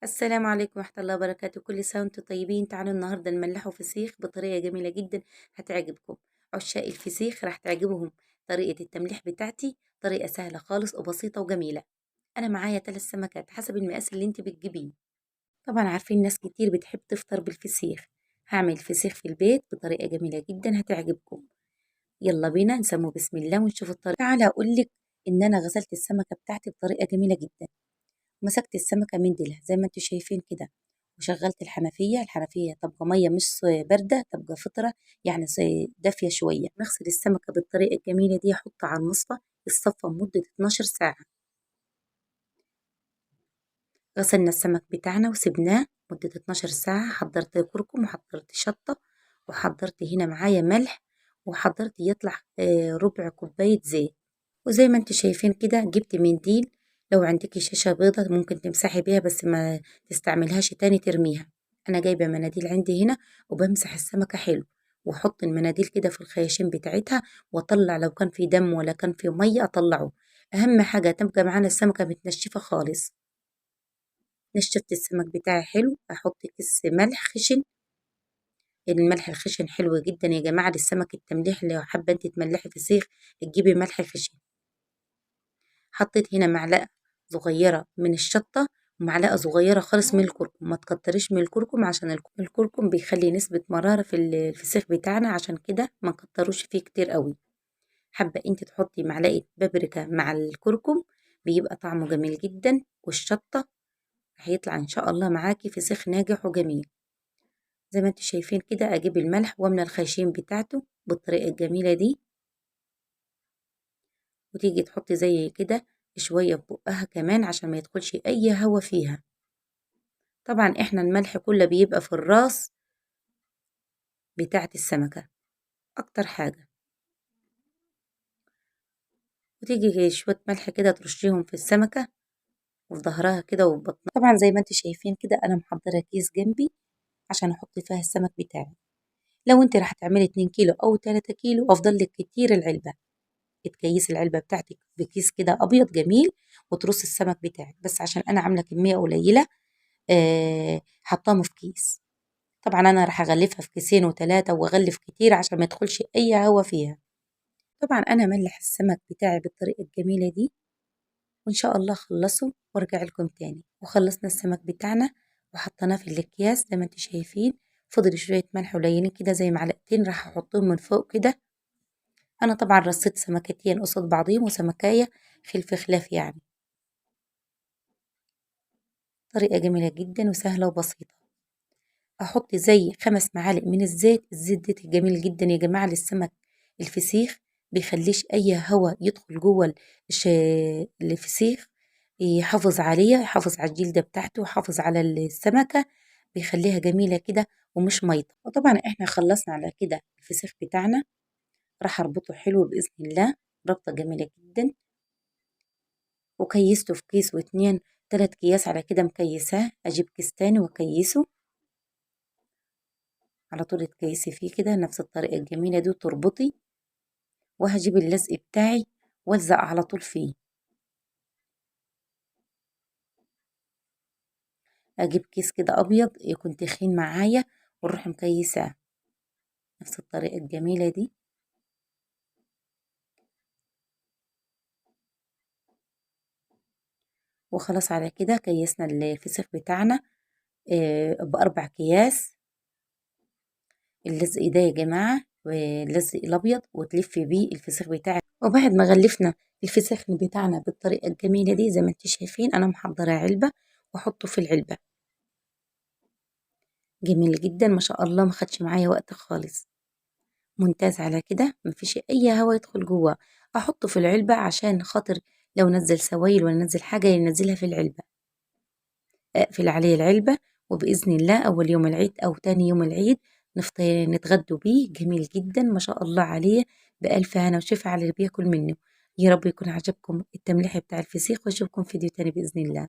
السلام عليكم ورحمة الله وبركاته، كل سنة وانتم طيبين. تعالوا النهاردة نملحوا فسيخ بطريقة جميلة جدا هتعجبكم. عشاق الفسيخ راح تعجبهم طريقة التمليح بتاعتي، طريقة سهلة خالص وبسيطة وجميلة. أنا معايا 3 سمكات حسب المقاس اللي انت بتجيبيه. طبعا عارفين ناس كتير بتحب تفطر بالفسيخ. هعمل فسيخ في البيت بطريقة جميلة جدا هتعجبكم. يلا بينا نسمو بسم الله ونشوف الطريقة. تعالى أقولك إن أنا غسلت السمكة بتاعتي بطريقة جميلة جدا. مسكت السمكة من ديلها زي ما انتوا شايفين كده، وشغلت الحنفية تبقى مية مش باردة، تبقى فترة يعني دافية شوية. نغسل السمكة بالطريقة الجميلة دي، أحطها على المصفى يتصفى لمدة 12 ساعة. غسلنا السمك بتاعنا وسبناه مدة 12 ساعة. حضرت كركم وحضرت شطة وحضرت هنا معايا ملح، وحضرت يطلع ربع كوباية زيت. وزي ما انتوا شايفين كده جبت منديل، لو عندك شاشة بيضة ممكن تمسحي بيها بس ما تستعملهاش تاني ترميها. انا جايبة مناديل عندي هنا وبمسح السمكة حلو، واحط المناديل كده في الخياشيم بتاعتها، واطلع لو كان في دم ولا كان في مية اطلعه. اهم حاجة تبقى معانا السمكة متنشفة خالص. نشفت السمك بتاعي حلو، احط كيس ملح خشن. الملح الخشن حلو جدا يا جماعة للسمك التمليح. لو حابة انت تملحي فسيخ تجيبي ملح خشن. حطيت هنا معلقة صغيرة من الشطة ومعلقة صغيرة خالص من الكركم. ما تكتريش من الكركم عشان الكركم بيخلي نسبة مرارة في الفسيخ بتاعنا، عشان كده ما نكتروش فيه كتير قوي. حابة انت تحطي معلقة بابريكا مع الكركم بيبقى طعمه جميل جدا، والشطة هيطلع ان شاء الله معاكي فسيخ ناجح وجميل. زي ما انتوا شايفين كده اجيب الملح واملى الخيشين بتاعته بالطريقة الجميلة دي، وتيجي تحطي زي كده شوية في بقها كمان عشان ما يدخلش أي هوا فيها. طبعا احنا الملح كله بيبقى في الراس بتاعة السمكة أكتر حاجة. وتيجي شوية ملح كده ترشيهم في السمكة وفي ظهرها كده وفي بطنها. طبعا زي ما انتوا شايفين كده أنا محضرة كيس جنبي عشان أحط فيها السمك بتاعي. لو انت راح تعملي 2 كيلو أو 3 كيلو أفضل لك كتير العلبة. تكيس العلبة بتاعتك بكيس كده أبيض جميل وترص السمك بتاعك، بس عشان أنا عاملة كمية قليلة حطاهم في كيس. طبعا انا راح اغلفها في كيسين وثلاثة واغلف كتير عشان ما يدخلش اي هوا فيها. طبعا انا ملح السمك بتاعي بالطريقة الجميلة دي، وان شاء الله خلصه وارجع لكم تاني. وخلصنا السمك بتاعنا وحطيناه في الاكياس زي ما انتم شايفين. فضل شوية ملح قليلين كده زي معلقتين راح احطهم من فوق كده. انا طبعا رصيت سمكتين قصاد بعضهم وسمكاية خلف خلاف يعني. طريقة جميلة جدا وسهلة وبسيطة. احط زي 5 معالق من الزيت. الزيت ده جميل جدا يا جماعة للسمك الفسيخ، بيخليش اي هوا يدخل جوه الفسيخ. يحافظ عليه، يحافظ على الجلدة بتاعته، يحافظ على السمكة، بيخليها جميلة كده ومش ميطة. وطبعا احنا خلصنا على كده الفسيخ بتاعنا. راح اربطه حلو بإذن الله ربطة جميلة جدا، وكيسته في كيس واتنين 3 اكياس على كده مكيساه. اجيب كيس تاني واكيسه على طول، تكيسي فيه كده نفس الطريقة الجميلة دي وتربطي. وهجيب اللزق بتاعي والزق على طول فيه. اجيب كيس كده ابيض يكون تخين معايا واروح مكيساه نفس الطريقة الجميلة دي. وخلاص على كده كيسنا الفسيخ بتاعنا ب4 اكياس. اللزق ده يا جماعة واللزق الابيض وتلفي بيه الفسيخ بتاعك. وبعد ما غلفنا الفسيخ بتاعنا بالطريقة الجميلة دي زي ما انتم شايفين انا محضرة علبة واحطه في العلبة. جميل جدا ما شاء الله، ما خدش معايا وقت خالص. ممتاز على كده مفيش اي هوا يدخل جوه. احطه في العلبة عشان خاطر لو نزل سوائل ولا نزل حاجة ينزلها في العلبة. اقفل عليه العلبة، وبإذن الله اول يوم العيد او تاني يوم العيد نتغدوا بيه. جميل جدا ما شاء الله عليه، بألف هنا وشفا على اللي بياكل منه. يا رب يكون عجبكم التمليح بتاع الفسيخ، واشوفكم فيديو تاني بإذن الله.